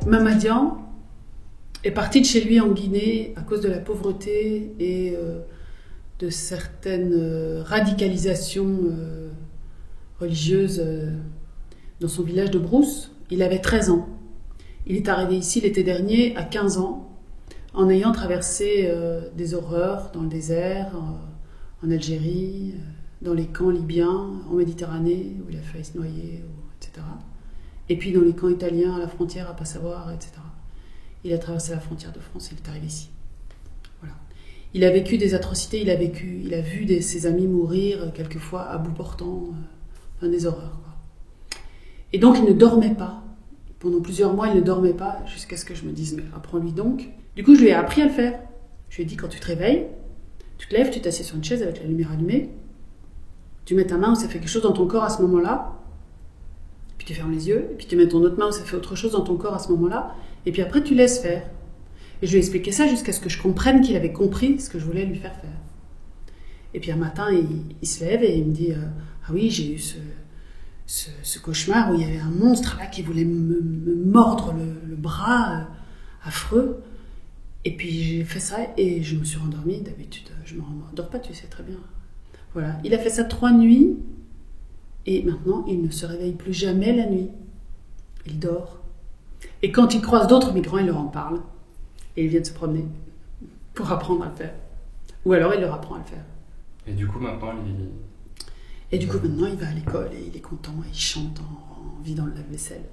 Mamadian est parti de chez lui en Guinée à cause de la pauvreté et de certaines radicalisations religieuses dans son village de Brousse. Il avait 13 ans. Il est arrivé ici l'été dernier à 15 ans en ayant traversé des horreurs dans le désert, en Algérie, dans les camps libyens, en Méditerranée où il a failli se noyer, etc. Et puis dans les camps italiens à la frontière à pas savoir, etc. Il a traversé la frontière de France et il est arrivé ici. Voilà. Il a vécu des atrocités, il a vu ses amis mourir quelquefois à bout portant, des horreurs, quoi. Et donc il ne dormait pas. Pendant plusieurs mois, il ne dormait pas jusqu'à ce que je me dise, mais apprends-lui donc. Du coup, je lui ai appris à le faire. Je lui ai dit, quand tu te réveilles, tu te lèves, tu t'assieds sur une chaise avec la lumière allumée, tu mets ta main où ça fait quelque chose dans ton corps à ce moment-là, puis tu fermes les yeux, et puis tu mets ton autre main où ça fait autre chose dans ton corps à ce moment-là, et puis après tu laisses faire. Et je lui ai expliqué ça jusqu'à ce que je comprenne qu'il avait compris ce que je voulais lui faire faire. Et puis un matin, il se lève et il me dit ah oui, j'ai eu ce cauchemar où il y avait un monstre là qui voulait me mordre le bras, affreux. Et puis j'ai fait ça et je me suis rendormie. D'habitude, je ne me rendors pas, tu sais très bien. Voilà. Il a fait ça 3 nuits et maintenant il ne se réveille plus jamais la nuit. Il dort. Et quand il croise d'autres migrants, il leur en parle. Et ils viennent se promener pour apprendre à le faire. Ou alors il leur apprend à le faire. Et du coup maintenant maintenant il va à l'école et il est content et il chante en vidant le lave-vaisselle.